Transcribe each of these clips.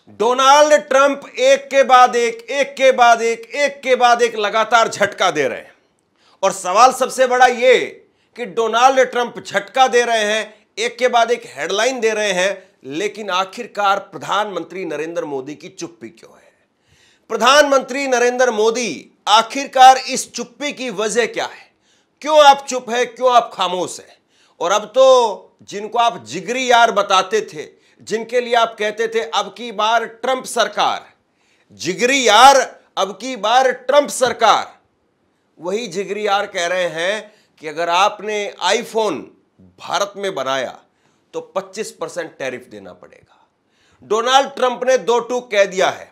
Donald Trump एक के बाद एक लगातार झटका दे रहे हैं। और सवाल सबसे बड़ा ये कि डोनाल्ड ट्रंप झटका दे रहे हैं, एक के बाद एक हेडलाइन दे रहे हैं, लेकिन आखिरकार प्रधानमंत्री नरेंद्र मोदी की चुप्पी क्यों है? प्रधानमंत्री नरेंद्र मोदी आखिरकार इस चुप्पी की वजह क्या है? क्यों आप चुप है? क्यों आप खामोश हैं? और अब तो जिनको आप जिगरी यार बताते थे, जिनके लिए आप कहते थे अब की बार ट्रंप सरकार, जिगरी यार अब की बार ट्रंप सरकार, वही जिगरी यार कह रहे हैं कि अगर आपने आईफोन भारत में बनाया तो 25% टैरिफ देना पड़ेगा। डोनाल्ड ट्रंप ने दो टूक कह दिया है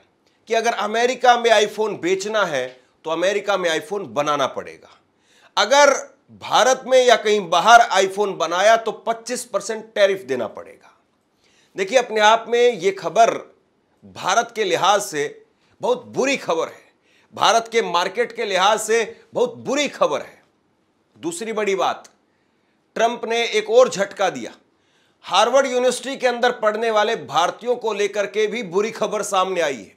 कि अगर अमेरिका में आईफोन बेचना है तो अमेरिका में आईफोन बनाना पड़ेगा, अगर भारत में या कहीं बाहर आईफोन बनाया तो 25% टैरिफ देना पड़ेगा। देखिए, अपने आप में यह खबर भारत के लिहाज से बहुत बुरी खबर है, भारत के मार्केट के लिहाज से बहुत बुरी खबर है। दूसरी बड़ी बात, ट्रंप ने एक और झटका दिया। हार्वर्ड यूनिवर्सिटी के अंदर पढ़ने वाले भारतीयों को लेकर के भी बुरी खबर सामने आई है।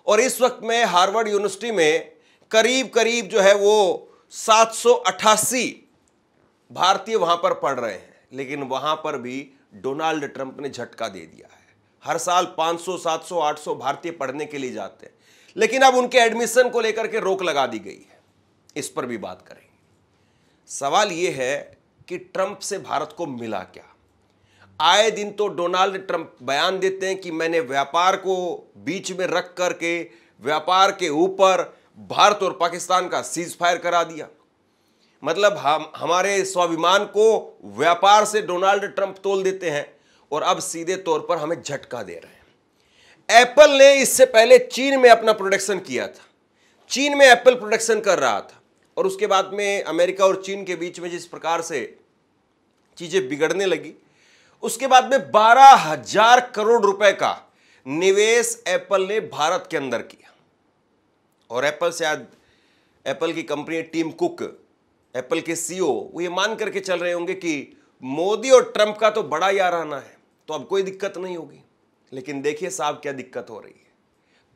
और इस वक्त में हार्वर्ड यूनिवर्सिटी में करीब करीब जो है वो 788 भारतीय वहां पर पढ़ रहे हैं, लेकिन वहां पर भी डोनाल्ड ट्रंप ने झटका दे दिया है। हर साल 500, 700, 800 भारतीय पढ़ने के लिए जाते हैं, लेकिन अब उनके एडमिशन को लेकर के रोक लगा दी गई है। इस पर भी बात करेंगे। सवाल यह है कि ट्रंप से भारत को मिला क्या? आए दिन तो डोनाल्ड ट्रंप बयान देते हैं कि मैंने व्यापार को बीच में रख करके व्यापार के ऊपर भारत और पाकिस्तान का सीज फायर करा दिया। मतलब हमारे स्वाभिमान को व्यापार से डोनाल्ड ट्रंप तोल देते हैं और अब सीधे तौर पर हमें झटका दे रहे हैं। एप्पल ने इससे पहले चीन में अपना प्रोडक्शन किया था, चीन में एप्पल प्रोडक्शन कर रहा था, और उसके बाद में अमेरिका और चीन के बीच में जिस प्रकार से चीजें बिगड़ने लगी, उसके बाद में 12,000 करोड़ रुपए का निवेश एप्पल ने भारत के अंदर किया। और एप्पल की कंपनी टीम कुक, एप्पल के सीईओ, वो ये मान करके चल रहे होंगे कि मोदी और ट्रंप का तो बड़ा याराना है, तो अब कोई दिक्कत नहीं होगी। लेकिन देखिए साहब क्या दिक्कत हो रही है।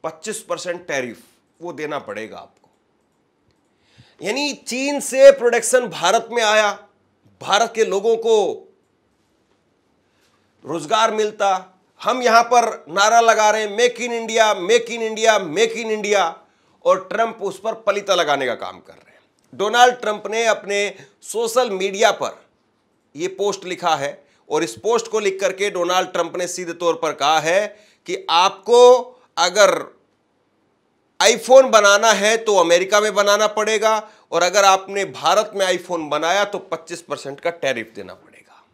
25% टैरिफ वो देना पड़ेगा आपको। यानी चीन से प्रोडक्शन भारत में आया, भारत के लोगों को रोजगार मिलता, हम यहां पर नारा लगा रहे हैं make in India, make in India, make in India, और ट्रंप उस पर पलीता लगाने का काम कर रहे हैं। डोनाल्ड ट्रंप ने अपने सोशल मीडिया पर यह पोस्ट लिखा है, और इस पोस्ट को लिख करके डोनाल्ड ट्रंप ने सीधे तौर पर कहा है कि आपको अगर आईफोन बनाना है तो अमेरिका में बनाना पड़ेगा, और अगर आपने भारत में आईफोन बनाया तो 25% का टैरिफ देना पड़ेगा।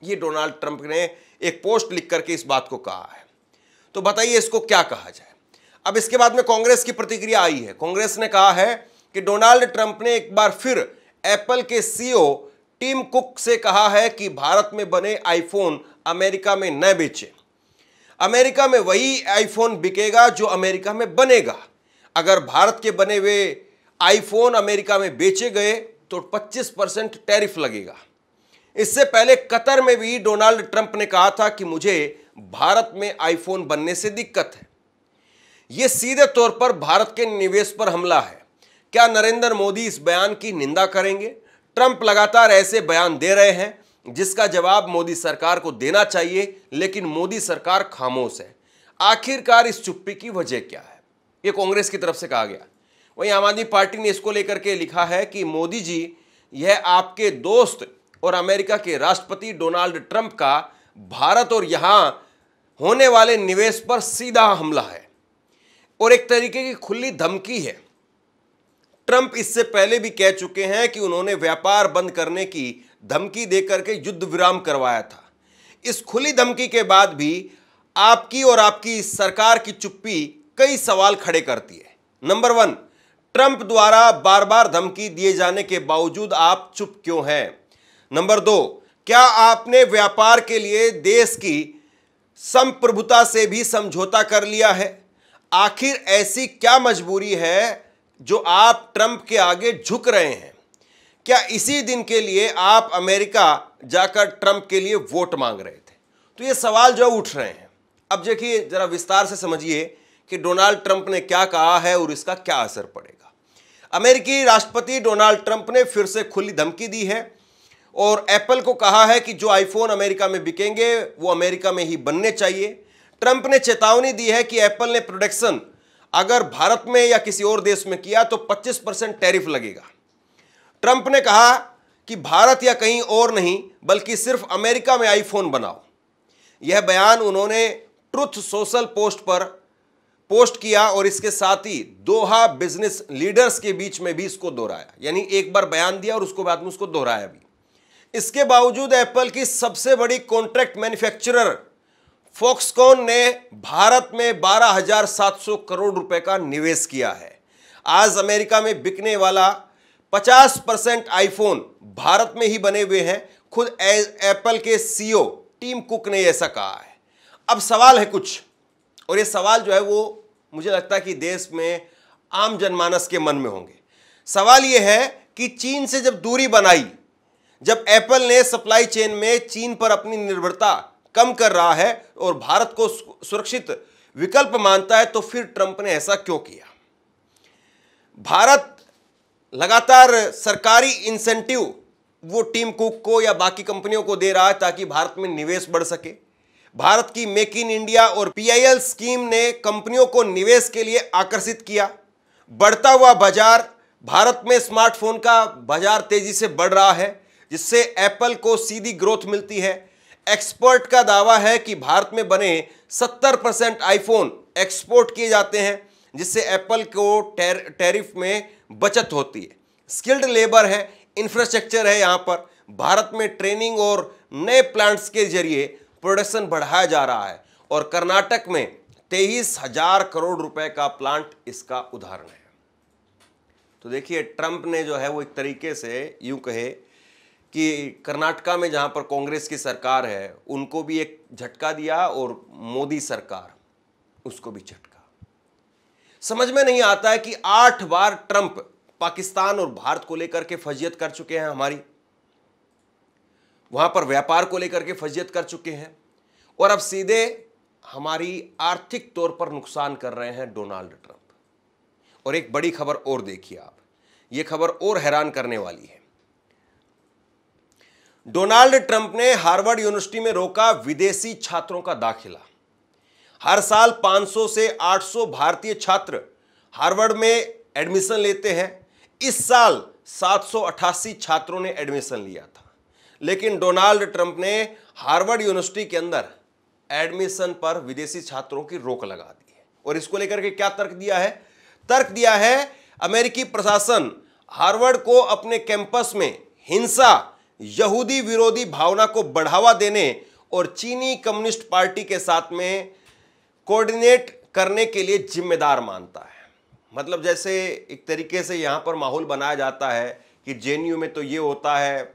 यह डोनाल्ड ट्रंप ने एक पोस्ट लिख करके इस बात को कहा है। तो बताइए इसको क्या कहा जाए? अब इसके बाद में कांग्रेस की प्रतिक्रिया आई है। कांग्रेस ने कहा है कि डोनाल्ड ट्रंप ने एक बार फिर एप्पल के सीईओ टिम कुक से कहा है कि भारत में बने आईफोन अमेरिका में न बेचें। अमेरिका में वही आईफोन बिकेगा जो अमेरिका में बनेगा। अगर भारत के बने हुए आईफोन अमेरिका में बेचे गए तो 25% टैरिफ लगेगा। इससे पहले कतर में भी डोनाल्ड ट्रंप ने कहा था कि मुझे भारत में आईफोन बनने से दिक्कत है। यह सीधे तौर पर भारत के निवेश पर हमला है। क्या नरेंद्र मोदी इस बयान की निंदा करेंगे? ट्रंप लगातार ऐसे बयान दे रहे हैं जिसका जवाब मोदी सरकार को देना चाहिए, लेकिन मोदी सरकार खामोश है। आखिरकार इस चुप्पी की वजह क्या है? यह कांग्रेस की तरफ से कहा गया। वहीं आम आदमी पार्टी ने इसको लेकर के लिखा है कि मोदी जी, यह आपके दोस्त और अमेरिका के राष्ट्रपति डोनाल्ड ट्रंप का भारत और यहां होने वाले निवेश पर सीधा हमला है और एक तरीके की खुली धमकी है। ट्रंप इससे पहले भी कह चुके हैं कि उन्होंने व्यापार बंद करने की धमकी देकर के युद्ध विराम करवाया था। इस खुली धमकी के बाद भी आपकी और आपकी सरकार की चुप्पी कई सवाल खड़े करती है। नंबर 1, ट्रंप द्वारा बार बार धमकी दिए जाने के बावजूद आप चुप क्यों हैं? नंबर 2, क्या आपने व्यापार के लिए देश की संप्रभुता से भी समझौता कर लिया है? आखिर ऐसी क्या मजबूरी है जो आप ट्रंप के आगे झुक रहे हैं? क्या इसी दिन के लिए आप अमेरिका जाकर ट्रंप के लिए वोट मांग रहे थे? तो ये सवाल जो उठ रहे हैं। अब देखिए, जरा विस्तार से समझिए कि डोनाल्ड ट्रंप ने क्या कहा है और इसका क्या असर पड़ेगा। अमेरिकी राष्ट्रपति डोनाल्ड ट्रंप ने फिर से खुली धमकी दी है और एप्पल को कहा है कि जो आईफोन अमेरिका में बिकेंगे वो अमेरिका में ही बनने चाहिए। ट्रंप ने चेतावनी दी है कि एप्पल ने प्रोडक्शन अगर भारत में या किसी और देश में किया तो 25% टैरिफ लगेगा। ट्रंप ने कहा कि भारत या कहीं और नहीं बल्कि सिर्फ अमेरिका में आईफोन बनाओ। यह बयान उन्होंने ट्रुथ सोशल पोस्ट पर पोस्ट किया और इसके साथ ही दोहा बिजनेस लीडर्स के बीच में भी इसको दोहराया, यानी एक बार बयान दिया और उसको बाद में उसको दोहराया भी। इसके बावजूद एप्पल की सबसे बड़ी कॉन्ट्रैक्ट मैन्युफैक्चरर फॉक्सकॉन ने भारत में 12,700 करोड़ रुपए का निवेश किया है। आज अमेरिका में बिकने वाला 50% आईफोन भारत में ही बने हुए हैं। खुद एप्पल के सीईओ टिम कुक ने ऐसा कहा है। अब सवाल है कुछ, और ये सवाल जो है वो मुझे लगता है कि देश में आम जनमानस के मन में होंगे। सवाल ये है कि चीन से जब दूरी बनाई, जब एप्पल ने सप्लाई चेन में चीन पर अपनी निर्भरता कम कर रहा है और भारत को सुरक्षित विकल्प मानता है, तो फिर ट्रंप ने ऐसा क्यों किया? भारत लगातार सरकारी इंसेंटिव वो टीम कुक को या बाकी कंपनियों को दे रहा है ताकि भारत में निवेश बढ़ सके। भारत की मेक इन इंडिया और पीआईएल स्कीम ने कंपनियों को निवेश के लिए आकर्षित किया। बढ़ता हुआ बाजार, भारत में स्मार्टफोन का बाजार तेजी से बढ़ रहा है जिससे एप्पल को सीधी ग्रोथ मिलती है। एक्सपर्ट का दावा है कि भारत में बने 70% आईफोन एक्सपोर्ट किए जाते हैं जिससे एप्पल को टैरिफ में बचत होती है। स्किल्ड लेबर है, इंफ्रास्ट्रक्चर है, यहाँ पर भारत में ट्रेनिंग और नए प्लांट्स के जरिए प्रोडक्शन बढ़ाया जा रहा है और कर्नाटक में 23,000 करोड़ रुपए का प्लांट इसका उदाहरण है। तो देखिए, ट्रंप ने जो है वो एक तरीके से यूं कहे कि कर्नाटका में जहां पर कांग्रेस की सरकार है उनको भी एक झटका दिया और मोदी सरकार उसको भी झटका। समझ में नहीं आता है कि 8 बार ट्रंप पाकिस्तान और भारत को लेकर के फजीयत कर चुके हैं, हमारी वहां पर व्यापार को लेकर के फजीयत कर चुके हैं और अब सीधे हमारी आर्थिक तौर पर नुकसान कर रहे हैं डोनाल्ड ट्रंप। और एक बड़ी खबर और देखिए आप, यह खबर और हैरान करने वाली है। डोनाल्ड ट्रंप ने हार्वर्ड यूनिवर्सिटी में रोका विदेशी छात्रों का दाखिला। हर साल 500 से 800 भारतीय छात्र हार्वर्ड में एडमिशन लेते हैं। इस साल 788 छात्रों ने एडमिशन लिया था, लेकिन डोनाल्ड ट्रंप ने हार्वर्ड यूनिवर्सिटी के अंदर एडमिशन पर विदेशी छात्रों की रोक लगा दी है। और इसको लेकर के क्या तर्क दिया है? तर्क दिया है अमेरिकी प्रशासन हार्वर्ड को अपने कैंपस में हिंसा, यहूदी विरोधी भावना को बढ़ावा देने और चीनी कम्युनिस्ट पार्टी के साथ में कोऑर्डिनेट करने के लिए जिम्मेदार मानता है। मतलब जैसे एक तरीके से यहाँ पर माहौल बनाया जाता है कि जेएनयू में तो ये होता है,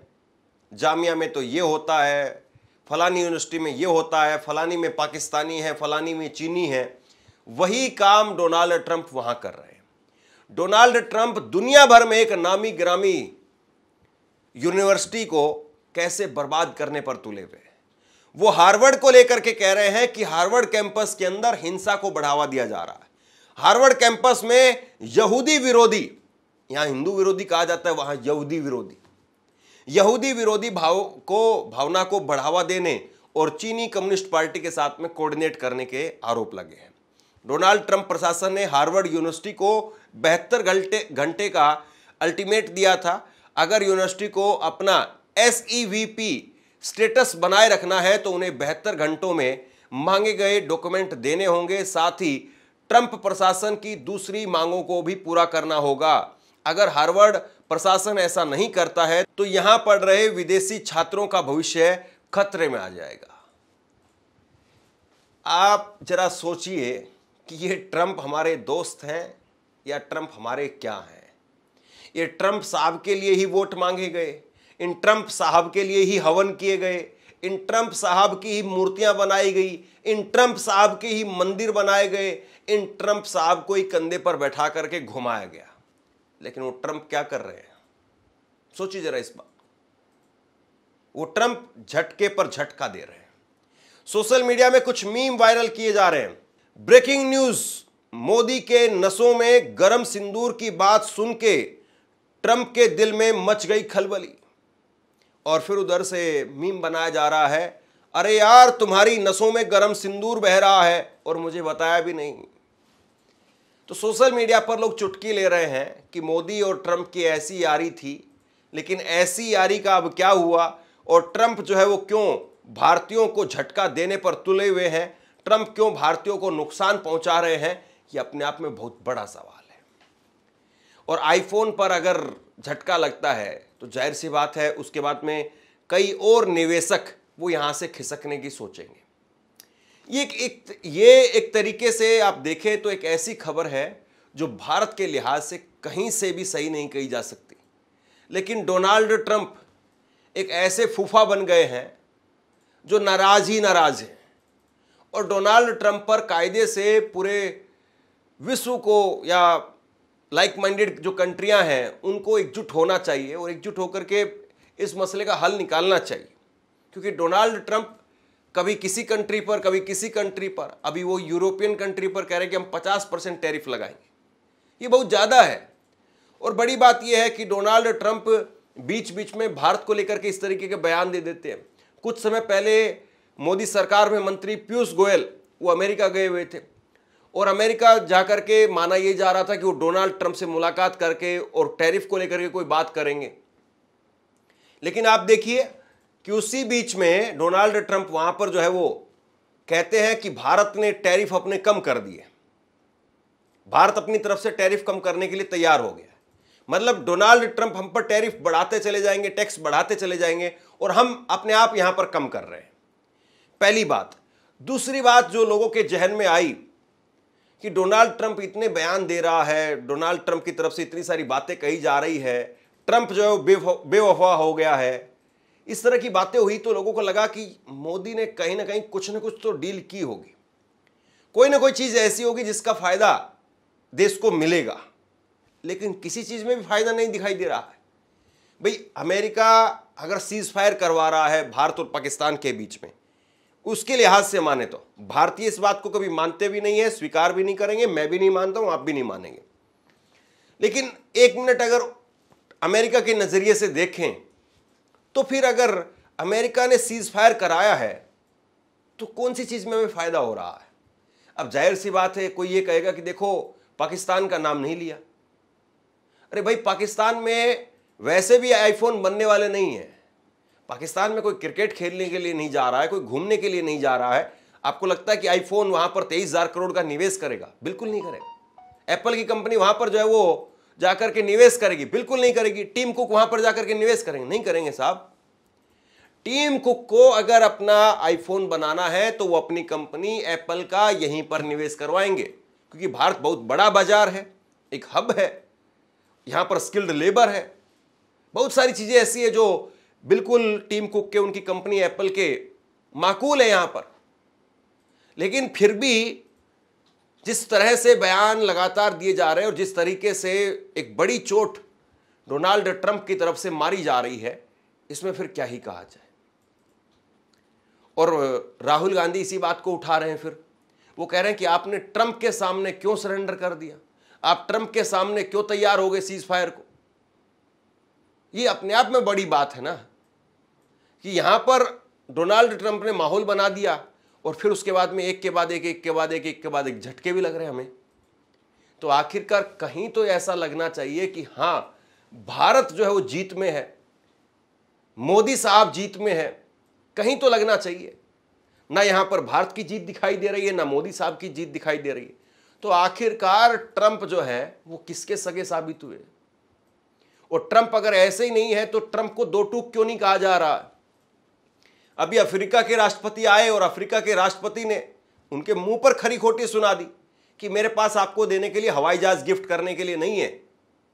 जामिया में तो ये होता है, फलानी यूनिवर्सिटी में ये होता है, फलानी में पाकिस्तानी है, फलानी में चीनी है। वही काम डोनाल्ड ट्रंप वहां कर रहे हैं। डोनाल्ड ट्रंप दुनिया भर में एक नामी गिरामी यूनिवर्सिटी को कैसे बर्बाद करने पर तुले हुए हैं। वो हार्वर्ड को लेकर के कह रहे हैं कि हार्वर्ड कैंपस के अंदर हिंसा को बढ़ावा दिया जा रहा है। हार्वर्ड कैंपस में यहूदी विरोधी, यहां हिंदू विरोधी कहा जाता है, वहां यहूदी विरोधी भावना को बढ़ावा देने और चीनी कम्युनिस्ट पार्टी के साथ में कोऑर्डिनेट करने के आरोप लगे हैं। डोनाल्ड ट्रंप प्रशासन ने हार्वर्ड यूनिवर्सिटी को 72 घंटे का अल्टीमेट दिया था। अगर यूनिवर्सिटी को अपना SEVP स्टेटस बनाए रखना है तो उन्हें 72 घंटों में मांगे गए डॉक्यूमेंट देने होंगे। साथ ही ट्रंप प्रशासन की दूसरी मांगों को भी पूरा करना होगा। अगर हार्वर्ड प्रशासन ऐसा नहीं करता है तो यहां पढ़ रहे विदेशी छात्रों का भविष्य खतरे में आ जाएगा। आप जरा सोचिए कि ये ट्रंप हमारे दोस्त हैं या ट्रंप हमारे क्या हैं? ये ट्रंप साहब के लिए ही वोट मांगे गए, इन ट्रंप साहब के लिए ही हवन किए गए, इन ट्रंप साहब की ही मूर्तियां बनाई गई, इन ट्रंप साहब के ही मंदिर बनाए गए, इन ट्रंप साहब को ही कंधे पर बैठा करके घुमाया गया। लेकिन वो ट्रंप क्या कर रहे हैं? सोचिए जरा इस बात। वो ट्रंप झटके पर झटका दे रहे हैं। सोशल मीडिया में कुछ मीम वायरल किए जा रहे हैं। ब्रेकिंग न्यूज, मोदी के नसों में गरम सिंदूर की बात सुन के ट्रंप के दिल में मच गई खलबली। और फिर उधर से मीम बनाया जा रहा है, अरे यार तुम्हारी नसों में गरम सिंदूर बह रहा है और मुझे बताया भी नहीं। तो सोशल मीडिया पर लोग चुटकी ले रहे हैं कि मोदी और ट्रंप की ऐसी यारी थी, लेकिन ऐसी यारी का अब क्या हुआ और ट्रंप जो है वो क्यों भारतीयों को झटका देने पर तुले हुए हैं, ट्रंप क्यों भारतीयों को नुकसान पहुंचा रहे हैं, ये अपने आप में बहुत बड़ा सवाल है। और आईफोन पर अगर झटका लगता है तो जाहिर सी बात है उसके बाद में कई और निवेशक वो यहां से खिसकने की सोचेंगे। ये एक तरीके से आप देखें तो एक ऐसी खबर है जो भारत के लिहाज से कहीं से भी सही नहीं कही जा सकती, लेकिन डोनाल्ड ट्रंप एक ऐसे फूफा बन गए हैं जो नाराज ही नाराज हैं। और डोनाल्ड ट्रंप पर कायदे से पूरे विश्व को या लाइक माइंडेड जो कंट्रियां हैं उनको एकजुट होना चाहिए और एकजुट होकर के इस मसले का हल निकालना चाहिए, क्योंकि डोनाल्ड ट्रंप कभी किसी कंट्री पर कभी किसी कंट्री पर, अभी वो यूरोपियन कंट्री पर कह रहे हैं कि हम 50% टैरिफ लगाएंगे। ये बहुत ज़्यादा है। और बड़ी बात यह है कि डोनाल्ड ट्रंप बीच बीच में भारत को लेकर के इस तरीके के बयान दे देते हैं। कुछ समय पहले मोदी सरकार में मंत्री पीयूष गोयल वो अमेरिका गए हुए थे और अमेरिका जाकर के माना यह जा रहा था कि वो डोनाल्ड ट्रंप से मुलाकात करके और टैरिफ को लेकर के कोई बात करेंगे। लेकिन आप देखिए कि उसी बीच में डोनाल्ड ट्रंप वहां पर जो है वो कहते हैं कि भारत ने टैरिफ अपने कम कर दिए, भारत अपनी तरफ से टैरिफ कम करने के लिए तैयार हो गया। मतलब डोनाल्ड ट्रंप हम पर टैरिफ बढ़ाते चले जाएंगे, टैक्स बढ़ाते चले जाएंगे और हम अपने आप यहां पर कम कर रहे हैं। पहली बात। दूसरी बात जो लोगों के जहन में आई कि डोनाल्ड ट्रंप इतने बयान दे रहा है, डोनाल्ड ट्रंप की तरफ से इतनी सारी बातें कही जा रही है, ट्रंप जो है बेवफा हो गया है, इस तरह की बातें हुई तो लोगों को लगा कि मोदी ने कहीं ना कहीं कुछ ना कुछ तो डील की होगी, कोई ना कोई चीज ऐसी होगी जिसका फायदा देश को मिलेगा। लेकिन किसी चीज में भी फायदा नहीं दिखाई दे रहा है। भाई अमेरिका अगर सीज फायर करवा रहा है भारत और पाकिस्तान के बीच में, उसके लिहाज से माने तो भारतीय इस बात को कभी मानते भी नहीं है, स्वीकार भी नहीं करेंगे, मैं भी नहीं मानता हूं, आप भी नहीं मानेंगे। लेकिन एक मिनट अगर अमेरिका के नजरिए से देखें तो फिर अगर अमेरिका ने सीज फायर कराया है तो कौन सी चीज में हमें फायदा हो रहा है। अब जाहिर सी बात है कोई ये कहेगा कि देखो पाकिस्तान का नाम नहीं लिया। अरे भाई पाकिस्तान में वैसे भी आईफोन बनने वाले नहीं है, पाकिस्तान में कोई क्रिकेट खेलने के लिए नहीं जा रहा है, कोई घूमने के लिए नहीं जा रहा है। आपको लगता है कि आईफोन वहां पर 23,000 करोड़ का निवेश करेगा? बिल्कुल नहीं करेगा। एप्पल की कंपनी वहां पर जो है वो जाकर के निवेश करेगी? बिल्कुल नहीं करेगी। टीम कुक वहां पर जाकर के निवेश करेंगे? नहीं करेंगे साहब। टीम कुक को अगर अपना आईफोन बनाना है तो वो अपनी कंपनी एप्पल का यहीं पर निवेश करवाएंगे, क्योंकि भारत बहुत बड़ा बाजार है, एक हब है, यहां पर स्किल्ड लेबर है, बहुत सारी चीजें ऐसी है जो बिल्कुल टीम कुक के उनकी कंपनी एप्पल के माकूल है यहां पर। लेकिन फिर भी जिस तरह से बयान लगातार दिए जा रहे हैं और जिस तरीके से एक बड़ी चोट डोनाल्ड ट्रंप की तरफ से मारी जा रही है, इसमें फिर क्या ही कहा जाए। और राहुल गांधी इसी बात को उठा रहे हैं। फिर वो कह रहे हैं कि आपने ट्रंप के सामने क्यों सरेंडर कर दिया, आप ट्रंप के सामने क्यों तैयार हो गए सीज फायर को। ये अपने आप में बड़ी बात है ना कि यहां पर डोनाल्ड ट्रंप ने माहौल बना दिया और फिर उसके बाद में एक के बाद एक झटके भी लग रहे हैं हमें। तो आखिरकार कहीं तो ऐसा लगना चाहिए कि हां भारत जो है वो जीत में है, मोदी साहब जीत में है, कहीं तो लगना चाहिए। ना यहां पर भारत की जीत दिखाई दे रही है, ना मोदी साहब की जीत दिखाई दे रही है। तो आखिरकार ट्रंप जो है वो किसके सगे साबित हुए। और ट्रंप अगर ऐसे ही नहीं है तो ट्रंप को दो टूक क्यों नहीं कहा जा रहा। अभी अफ्रीका के राष्ट्रपति आए और अफ्रीका के राष्ट्रपति ने उनके मुंह पर खरी खोटी सुना दी कि मेरे पास आपको देने के लिए हवाई जहाज गिफ्ट करने के लिए नहीं है।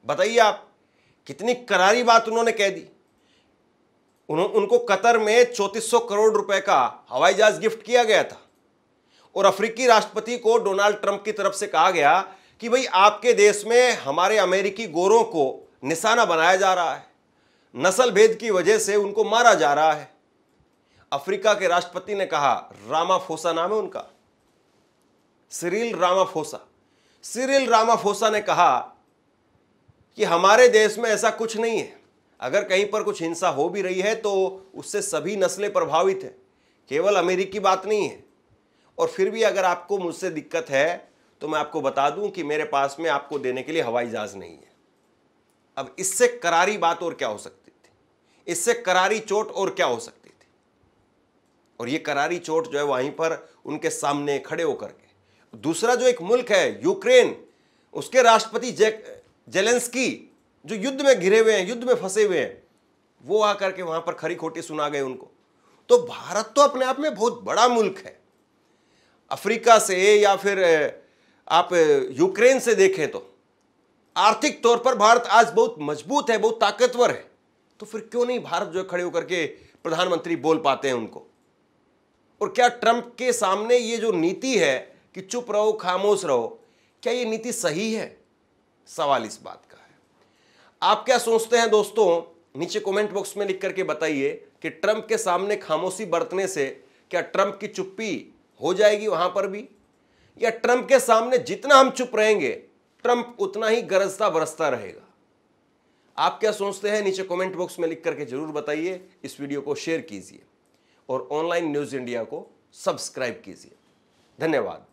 बताइए आप, कितनी करारी बात उन्होंने कह दी। उनको कतर में 3400 करोड़ रुपए का हवाई जहाज गिफ्ट किया गया था और अफ्रीकी राष्ट्रपति को डोनाल्ड ट्रंप की तरफ से कहा गया कि भाई आपके देश में हमारे अमेरिकी गोरों को निशाना बनाया जा रहा है, नस्ल भेद की वजह से उनको मारा जा रहा है। अफ्रीका के राष्ट्रपति ने कहा, रामाफोसा नाम है उनका, सिरिल रामाफोसा। सिरिल रामाफोसा ने कहा कि हमारे देश में ऐसा कुछ नहीं है, अगर कहीं पर कुछ हिंसा हो भी रही है तो उससे सभी नस्लें प्रभावित हैं, केवल अमेरिकी बात नहीं है। और फिर भी अगर आपको मुझसे दिक्कत है तो मैं आपको बता दूं कि मेरे पास में आपको देने के लिए हवाई जहाज नहीं है। अब इससे करारी बात और क्या हो सकती थी, इससे करारी चोट और क्या हो सकती थी। और ये करारी चोट जो है वहीं पर उनके सामने खड़े होकर के, दूसरा जो एक मुल्क है यूक्रेन, उसके राष्ट्रपति जेलेंस्की जो युद्ध में घिरे हुए हैं, युद्ध में फंसे हुए हैं, वो आकर के वहां पर खरी खोटी सुना गए उनको। तो भारत तो अपने आप में बहुत बड़ा मुल्क है। अफ्रीका से या फिर आप यूक्रेन से देखें तो आर्थिक तौर पर भारत आज बहुत मजबूत है, बहुत ताकतवर है। तो फिर क्यों नहीं भारत जो खड़े होकर के प्रधानमंत्री बोल पाते हैं उनको। और क्या ट्रंप के सामने ये जो नीति है कि चुप रहो खामोश रहो, क्या ये नीति सही है? सवाल इस बात का है। आप क्या सोचते हैं दोस्तों, नीचे कमेंट बॉक्स में लिख करके बताइए कि ट्रंप के सामने खामोशी बरतने से क्या ट्रंप की चुप्पी हो जाएगी वहां पर भी, या ट्रंप के सामने जितना हम चुप रहेंगे ट्रंप उतना ही गरजता बरसता रहेगा? आप क्या सोचते हैं नीचे कमेंट बॉक्स में लिख करके जरूर बताइए। इस वीडियो को शेयर कीजिए और ऑनलाइन न्यूज़ इंडिया को सब्सक्राइब कीजिए। धन्यवाद।